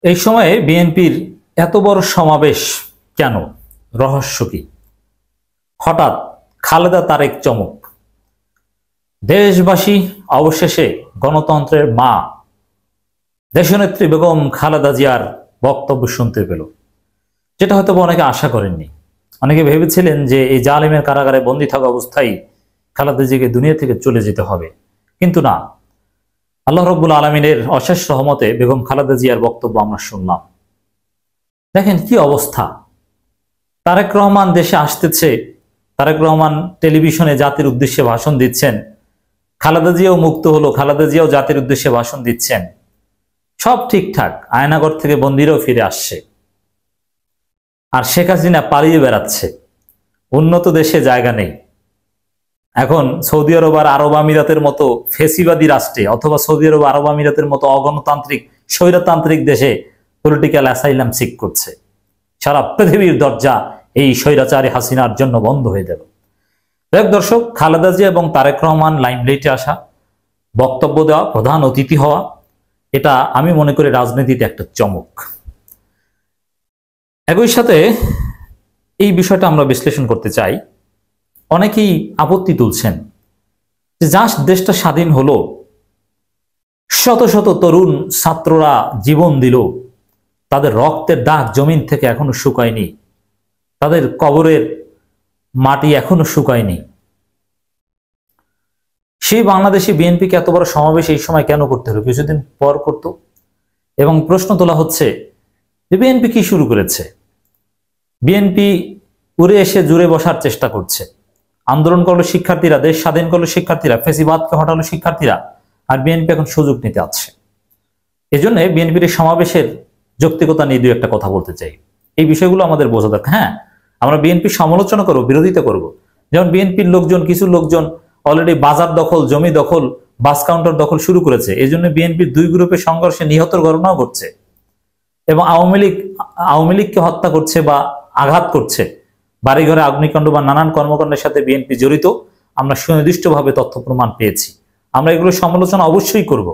এই সময়ে বিএনপির এত বড় সমাবেশ কেন? রহস্য কি? হঠাৎ খালেদা তারেক চমক। দেশবাসী অবশেষে গণতন্ত্রের মা দেশনেত্রী বেগম খালেদা জিয়ার বক্তব্য শুনতে পেল, যেটা হয়তো অনেকে আশা করেননি। অনেকে ভেবেছিলেন যে এই জালিমের কারাগারে বন্দী থাকা অবস্থায় খালেদা জিয়াকে দুনিয়া থেকে চলে যেতে হবে, কিন্তু না, আল্লাহ রব্বুল আলমিনের অশেষ রহমতে বেগম খালেদা জিয়ার বক্তব্য আমরা শুনলাম। দেখেন কি অবস্থা। তারেক রহমান দেশে আসতেছে, তারেক রহমান টেলিভিশনে জাতির উদ্দেশ্যে ভাষণ দিচ্ছেন, খালেদা জিয়াও মুক্ত হলো, খালেদা জিয়াও জাতির উদ্দেশ্যে ভাষণ দিচ্ছেন, সব ঠিকঠাক। আয়নাগর থেকে বন্দীরাও ফিরে আসছে, আর শেখ হাসিনা পালিয়ে বেড়াচ্ছে। উন্নত দেশে জায়গা নেই। এখন সৌদি আরব আর আরব আমিরাতের মতো ফেসিবাদী রাষ্ট্রে অথবা সৌদি আরব আরব আমিরাতের মতো অগণতান্ত্রিক স্বৈরতান্ত্রিক দেশে পলিটিক্যাল অ্যাসাইলাম সিক করছে। সারা পৃথিবীর দরজা এই স্বৈরাচারী হাসিনার জন্য বন্ধ হয়ে গেল। দেখ দর্শক, খালেদা জিয়া এবং তারেক রহমান লাইমলাইটে আসা, বক্তব্য দেওয়া, প্রধান অতিথি হওয়া, এটা আমি মনে করি রাজনীতিতে একটা চমক। একই সাথে এই বিষয়টা আমরা বিশ্লেষণ করতে চাই। অনেকেই আপত্তি তুলছেন যে জাস্ট দেশটা স্বাধীন হলো, শত শত তরুণ ছাত্ররা জীবন দিল, তাদের রক্তের দাগ জমিন থেকে এখনো শুকায়নি, তাদের কবরের মাটি এখনো শুকায়নি। সেই বাংলাদেশে বিএনপিকে এত বড় সমাবেশ এই সময় কেন করতে হলো? কিছুদিন পর করত। এবং প্রশ্ন তোলা হচ্ছে যে বিএনপি কি শুরু করেছে? বিএনপি উড়ে এসে জুড়ে বসার চেষ্টা করছে। আন্দোলন করলো শিক্ষার্থীরা, দেশ স্বাধীন করলো শিক্ষার্থীরা, ফেসিবাদকে হটালো শিক্ষার্থীরা, আর বিএনপি এখন সুযোগ নিতে আছে। এজন্য বিএনপির সমাবেশের যৌক্তিকতা নিয়ে দুই একটা কথা বলতে চাই। এই বিষয়গুলো আমাদের বোঝা দরকার। হ্যাঁ, আমরা বিএনপির সমালোচনা করবো, বিরোধিতা করব। যেমন বিএনপির লোকজন, কিছু লোকজন অলরেডি বাজার দখল, জমি দখল, বাস কাউন্টার দখল শুরু করেছে। এই জন্য বিএনপির দুই গ্রুপের সংঘর্ষে নিহতের ঘটনাও ঘটছে, এবং আওয়ামী লীগকে হত্যা করছে বা আঘাত করছে, বাড়িঘরে অগ্নিকাণ্ড বা নানান কর্মকাণ্ডের সাথে বিএনপি জড়িত। আমরা সুনির্দিষ্টভাবে তথ্য প্রমাণ পেয়েছি। আমরা এগুলো সমালোচনা অবশ্যই করব,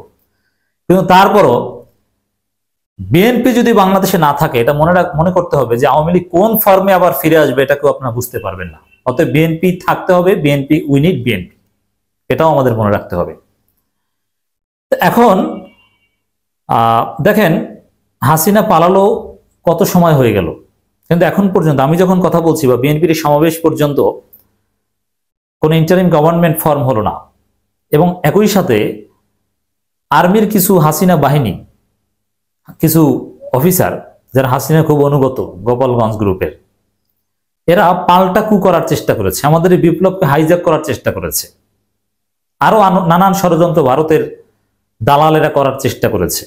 কিন্তু তারপরও বিএনপি যদি বাংলাদেশে না থাকে, এটা মনে করতে হবে যে আওয়ামী লীগ কোন ফর্মে আবার ফিরে আসবে, এটাকেও আপনারা বুঝতে পারবেন না। অতএব বিএনপি থাকতে হবে, বিএনপি, উই নিড বিএনপি, এটাও আমাদের মনে রাখতে হবে। এখন দেখেন, হাসিনা পালালো কত সময় হয়ে গেল, কিন্তু এখন পর্যন্ত আমি যখন কথা বলছি বা বিএনপির সমাবেশ পর্যন্ত কোন ইন্টারিম গভর্নমেন্ট ফর্ম হলো না। এবং একই সাথে আর্মির কিছু হাসিনা বাহিনী, কিছু অফিসার যারা হাসিনা খুব অনুগত, গোপালগঞ্জ গ্রুপের, এরা পাল্টা কু করার চেষ্টা করেছে, আমাদের এই বিপ্লবকে হাইজ্যাক করার চেষ্টা করেছে। আরো নানান ষড়যন্ত্র ভারতের দালালেরা করার চেষ্টা করেছে।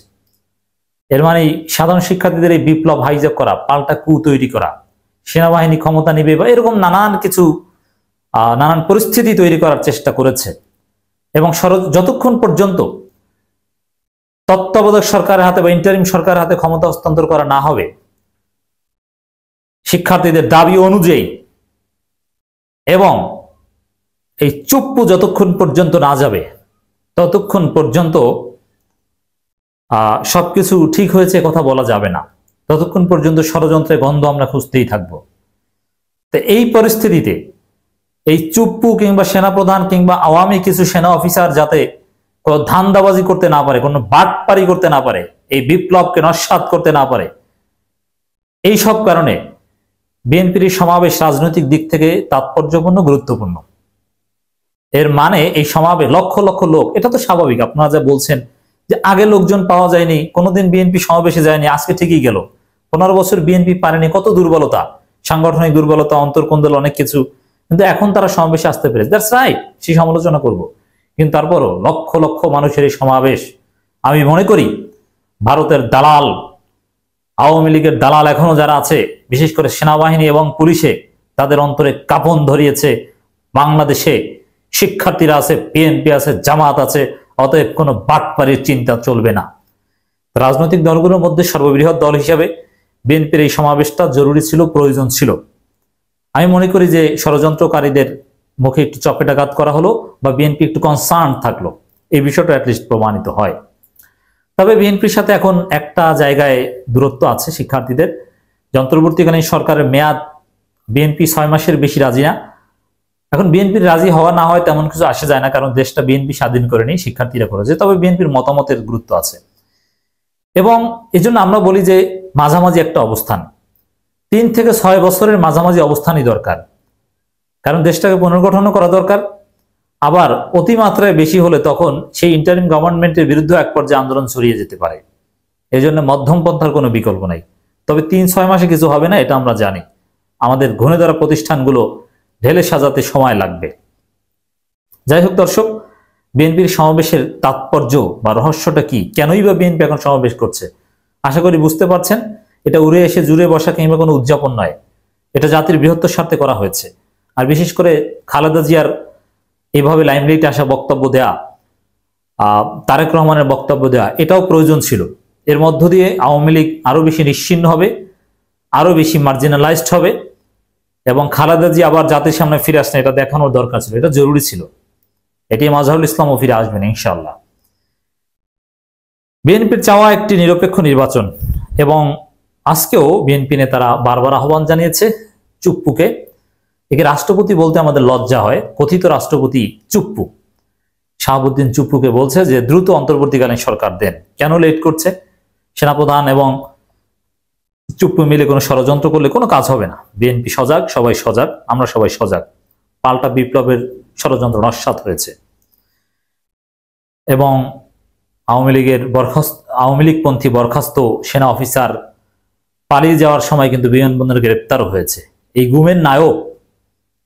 এর মানে সাধারণ শিক্ষার্থীদের এই বিপ্লব হাইজ্যাক করা, পাল্টা কু তৈরি করা, সেনাবাহিনী ক্ষমতা নিবে বা এরকম নানান কিছু নানান পরিস্থিতি তৈরি করার চেষ্টা করেছে। এবং যতক্ষণ পর্যন্ত তত্ত্বাবধায়ক সরকারের হাতে বা ইন্টারিম সরকারের হাতে ক্ষমতা হস্তান্তর করা না হবে, শিক্ষার্থীদের দাবি অনুযায়ী, এবং এই চুপ্পু যতক্ষণ পর্যন্ত না যাবে, ততক্ষণ পর্যন্ত সবকিছু ঠিক হয়েছে কথা বলা যাবে না। ততক্ষণ পর্যন্ত ষড়যন্ত্রের গন্ধ আমরা খুঁজতেই থাকবো। তো এই পরিস্থিতিতে এই চুপ্পু কিংবা সেনাপ্রধান কিংবা আওয়ামী কিছু সেনা অফিসার যাতে কোনো ধান্দাবাজি করতে না পারে, কোনো বাটপারি করতে না পারে, এই বিপ্লবকে নস্যাৎ করতে না পারে, এই সব কারণে বিএনপির সমাবেশ রাজনৈতিক দিক থেকে তাৎপর্যপূর্ণ, গুরুত্বপূর্ণ। এর মানে এই সমাবেশ লক্ষ লক্ষ লোক, এটা তো স্বাভাবিক। আপনারা যা বলছেন যে আগে লোকজন পাওয়া যায়নি, কোনোদিন বিএনপি সমাবেশে যায়নি, আজকে ঠিকই গেল। 15 বছর বিএনপি পারেনি, কত দুর্বলতা, সাংগঠনিক দুর্বলতা, অন্তর্কোন্দল, অনেক কিছু, কিন্তু এখন তারা সমাবেশে আসতে পেরেছে। দ্যাটস রাইট, সেই সমালোচনা করব। কিন্তু তারপরও লক্ষ লক্ষ মানুষের এই সমাবেশ, আমি মনে করি ভারতের দালাল, আওয়ামী লীগের দালাল এখনো যারা আছে, বিশেষ করে সেনাবাহিনী এবং পুলিশে, তাদের অন্তরে কাঁপন ধরিয়েছে। বাংলাদেশে শিক্ষার্থীরা আছে, বিএনপি আছে, জামাত আছে, অতএব কোনো বাটপারির চিন্তা চলবে না। রাজনৈতিক দলগুলোর মধ্যে সর্ববৃহৎ দল হিসাবে বিএনপির এই সমাবেশটা জরুরি ছিল, প্রয়োজন ছিল। আমি মনে করি যে ষড়যন্ত্রকারীদের মুখে একটু চপেটাঘাত করা হলো, বা বিএনপি একটু কনসার্ন থাকলো, এই বিষয়টা অ্যাটলিস্ট প্রমাণিত হয়। তবে বিএনপির সাথে এখন একটা জায়গায় দূরত্ব আছে শিক্ষার্থীদের। অন্তর্বর্তীকালীন সরকারের মেয়াদ বিএনপি 6 মাসের বেশি রাজি না। এখন বিএনপির রাজি হওয়া না হয় তেমন কিছু আসে যায় না, কারণ দেশটা বিএনপি স্বাধীন করেনি, শিক্ষার্থীরা করেছে। তবে বিএনপির মতামতের গুরুত্ব আছে এবং এই জন্য আমরা বলি যে মাঝামাঝি একটা অবস্থান, 3 থেকে 6 বছরের মাঝামাঝি অবস্থানই দরকার, কারণ দেশটাকে পুনর্গঠনও করা দরকার। আবার অতিমাত্রায় বেশি হলে তখন সেই ইন্টারিম গভর্নমেন্টের বিরুদ্ধে এক পর্যায়ে আন্দোলন ছড়িয়ে যেতে পারে। এই জন্য মধ্যম পন্থার কোনো বিকল্প নাই। তবে 3-6 মাসে কিছু হবে না, এটা আমরা জানি। আমাদের ঘুণে ধরা প্রতিষ্ঠানগুলো ঢেলে সাজাতে সময় লাগবে। যাই হোক দর্শক, বিএনপির সমাবেশের তাৎপর্য বা রহস্যটা কি, কেনই বা বিএনপি এখন সমাবেশ করছে, আশা করি বুঝতে পারছেন। এটা উড়ে এসে জুড়ে বসা কিংবা কোনো উদযাপন নয়, এটা জাতির বৃহত্তর স্বার্থে করা হয়েছে। আর বিশেষ করে খালেদা জিয়ার এভাবে লাইমলাইটে আসা বক্তব্য দেয়া, তারেক রহমানের বক্তব্য দেয়া, এটাও প্রয়োজন ছিল। এর মধ্য দিয়ে আওয়ামী লীগ আরো বেশি নিশ্চিহ্ন হবে, আরো বেশি মার্জিনালাইজড হবে এবং খালেদা জিয়া আবার জাতির সামনে ফিরে আসেন, এটা দেখানোর দরকার ছিল, এটা জরুরি ছিল। এটি মাজহারুল ইসলামও ফিরে আসবেন ইনশাআল্লাহ। বিএনপির চাওয়া একটি নিরপেক্ষ নির্বাচন এবং আজকেও বিএনপি নেতারা বারবার আহ্বান জানিয়েছে চুপ্পুকে। একে রাষ্ট্রপতি বলতে আমাদের লজ্জা হয়, কথিত রাষ্ট্রপতি চুপ্পু শাহাবুদ্দিন চুপ্পুকে বলছে যে দ্রুত অন্তর্বর্তীকালীন সরকার দেন। কেন লেট করছে? সেনাপ্রধান এবং চুপ্পু মিলে কোনো ষড়যন্ত্র করলে কোনো কাজ হবে না। বিএনপি সজাগ, সবাই সজাগ, আমরা সবাই সজাগ। পাল্টা বিপ্লবের ষড়যন্ত্র নস্যাৎ হয়েছে এবং আওয়ামী লীগপন্থী বরখাস্ত সেনা অফিসার পালিয়ে যাওয়ার সময় কিন্তু বিমানবন্দরে গ্রেপ্তারও হয়েছে। এই গুমের নায়ক,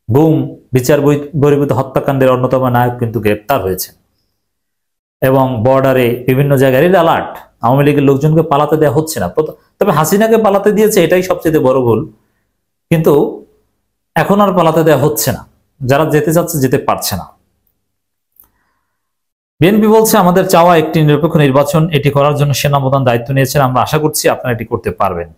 গুম বিচার বহির্ভূত হত্যাকাণ্ডের অন্যতম নায়ক কিন্তু গ্রেপ্তার হয়েছে এবং বর্ডারে বিভিন্ন জায়গায় রেড অ্যালার্ট। আওয়ামী লীগের লোকজনকে পালাতে দেওয়া হচ্ছে না, তবে হাসিনাকে পালাতে দিয়েছে, এটাই সবচেয়ে বড় ভুল। কিন্তু এখন আর পালাতে দেওয়া হচ্ছে না, যারা যেতে চাচ্ছে যেতে পারছে না। বিএনপি বলছে আমাদের চাওয়া একটি নিরপেক্ষ নির্বাচন, এটি করার জন্য সেনাপ্রধান দায়িত্ব নিয়েছেন, আমরা আশা করছি আপনারা এটি করতে পারবেন।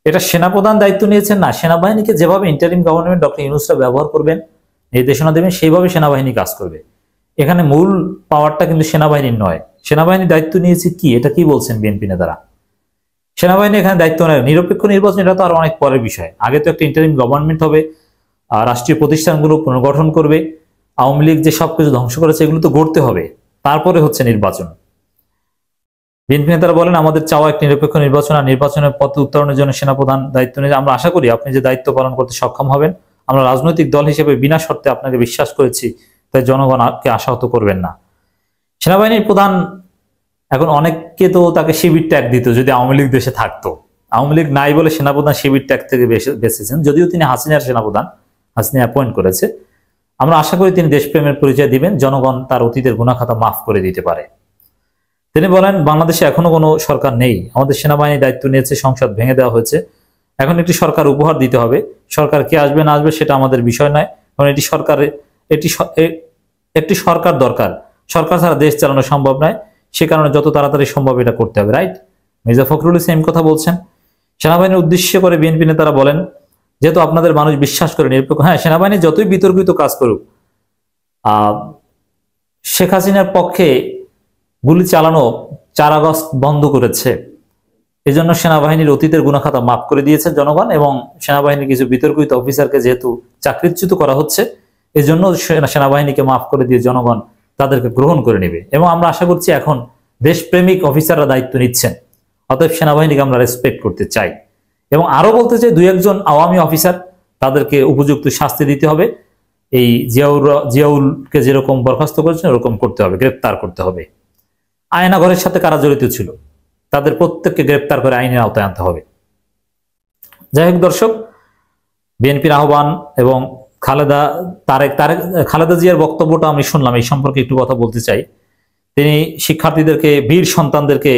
এটা সেনাপ্রধান দায়িত্ব নিয়েছেন না, সেনাবাহিনীকে যেভাবে ইন্টারিম গভর্নমেন্ট ডক্টর ইউনূসরা ব্যবহার করবেন, নির্দেশনা দেবেন, সেইভাবে সেনাবাহিনী কাজ করবে। এখানে মূল পাওয়ারটা কিন্তু সেনাবাহিনীর নয়। সেনাবাহিনী দায়িত্ব নিয়েছে কি, এটা কি বলছেন বিএনপি নেতারা? সেনাবাহিনী এখানে দায়িত্ব নেয়। নিরপেক্ষ নির্বাচন এটা তো আর অনেক পরের বিষয়। আগে তো একটা ইন্টারিম গভর্নমেন্ট হবে, রাষ্ট্রীয় প্রতিষ্ঠানগুলো পুনর্গঠন করবে, আওয়ামী লীগ যে সবকিছু ধ্বংস করেছে এগুলো তো গড়তে হবে, তারপরে হচ্ছে নির্বাচন। বিএনপি নেতারা বলেন আমাদের চাওয়া একটি নিরপেক্ষ নির্বাচন, আর নির্বাচনের পথে উত্তরণের জন্য সেনাপ্রধান দায়িত্ব নিয়ে, আমরা আশা করি আপনি যে দায়িত্ব পালন করতে সক্ষম হবেন। আমরা রাজনৈতিক দল হিসেবে বিনা শর্তে আপনাকে বিশ্বাস করেছি, তাই জনগণকে আশাহত করবেন না। সেনাবাহিনীর প্রধান এখন অনেককে তো তাকে শিবির ট্যাগ দিত যদি আওয়ামী লীগ দেশে থাকতো। আওয়ামী লীগ নাই বলে সেনাপ্রধান শিবির ট্যাগ থেকে বেঁচেছেন, যদিও তিনি হাসিনার সেনাপ্রধান, হাসিনা অ্যাপয়েন্ট করেছে। আমরা আশা করি তিনি দেশপ্রেমের পরিচয় দিবেন, জনগণ তার অতীতের গুনাখাতা মাফ করে দিতে পারে। তিনি বলেন বাংলাদেশে এখনো কোনো সরকার নেই, আমাদের সেনাবাহিনী দায়িত্ব নিয়েছে, সংসদ ভেঙে দেওয়া হয়েছে, এখন একটি সরকার উপহার দিতে হবে। সরকার কে আসবে না আসবে সেটা আমাদের বিষয় নয়, কারণ একটি সরকার দরকার। সরকার ছাড়া দেশ চালানো সম্ভব নয়, সে কারণে যত তাড়াতাড়ি সম্ভব এটা করতে হবে। রাইট? মির্জা ফখরুল সেম কথা বলছেন। সেনাবাহিনীর উদ্দেশ্য করে বিএনপি নেতারা বলেন যেহেতু আপনাদের মানুষ বিশ্বাস করে নিরপেক্ষ, হ্যাঁ সেনাবাহিনী যতই বিতর্কিত কাজ করুক, শেখ হাসিনার পক্ষে গুলি চালানো 4 আগস্ট বন্ধ করেছে, এজন্য সেনাবাহিনীর অতীতের গুনাখাতা মাফ করে দিয়েছে জনগণ এবং সেনাবাহিনীর কিছু বিতর্কিত অফিসারকে যেহেতু চাকরিচ্যুত করা হচ্ছে, এজন্য সেনাবাহিনীকে মাফ করে দিয়ে জনগণ তাদেরকে গ্রহণ করে নেবে এবং আমরা আশা করছি এখন দেশপ্রেমিক অফিসাররা দায়িত্ব নিচ্ছেন, অতএব সেনাবাহিনীকে আমরা রেসপেক্ট করতে চাই এবং আরো বলতে চাই 2-1 আওয়ামী অফিসার তাদেরকে উপযুক্ত শাস্তি দিতে হবে। এই জিয়াউলকে যেরকম বরখাস্ত করেছেন ওরকম করতে হবে, গ্রেপ্তার করতে হবে। আয়নাঘরের সাথে কারা জড়িত ছিল তাদের প্রত্যেককে গ্রেপ্তার করে আইনের আওতায় আনতে হবে। যাই হোক দর্শক, বিএনপির আহ্বান এবং খালেদা জিয়ার বক্তব্যটা আমি শুনলাম, এই সম্পর্কে একটু কথা বলতে চাই। তিনি শিক্ষার্থীদেরকে, বীর সন্তানদেরকে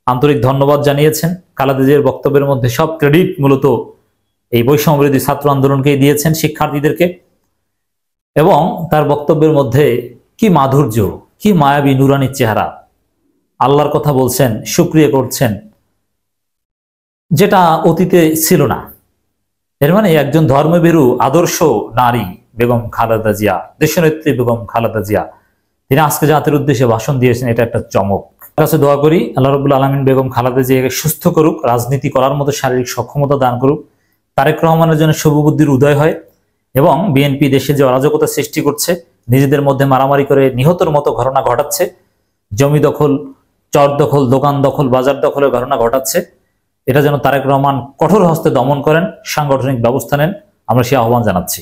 আন্তরিক ধন্যবাদ জানিয়েছেন। খালেদা জিয়ার বক্তব্যের মধ্যে সব ক্রেডিট মূলত এই বৈষম্যবিরোধী ছাত্র আন্দোলনকেই দিয়েছেন, শিক্ষার্থীদেরকে। এবং তার বক্তব্যের মধ্যে কি মাধুর্য, কি মায়াবী নুরানি চেহারা, আল্লাহর কথা বলছেন, শুকরিয়া করছেন, যেটা অতীতে ছিল না। এর মানে একজন ধর্মভীরু আদর্শ নারী বেগম খালেদা জিয়া, দেশনেত্রী বেগম খালেদা জিয়া, তিনি আজকে জাতির উদ্দেশ্যে ভাষণ দিয়েছেন, এটা একটা চমক। কাছে দোয়া করি আল্লাহ রাব্বুল আলামিন বেগম খালেদা জিয়াকে সুস্থ করুক, রাজনীতি করার মতো শারীরিক সক্ষমতা দান করুক, তারেক রহমানের জন্য শুভবুদ্ধির উদয় হয় এবং বিএনপি দেশে যে অরাজকতা সৃষ্টি করছে, নিজেদের মধ্যে মারামারি করে নিহতর মতো ঘটনা ঘটাচ্ছে, জমি দখল, চর দখল, দোকান দখল, বাজার দখলের ঘটনা ঘটাচ্ছে, এটা যেন তারেক রহমান কঠোর হস্তে দমন করেন, সাংগঠনিক ব্যবস্থা নেন, আমরা সে আহ্বান জানাচ্ছি।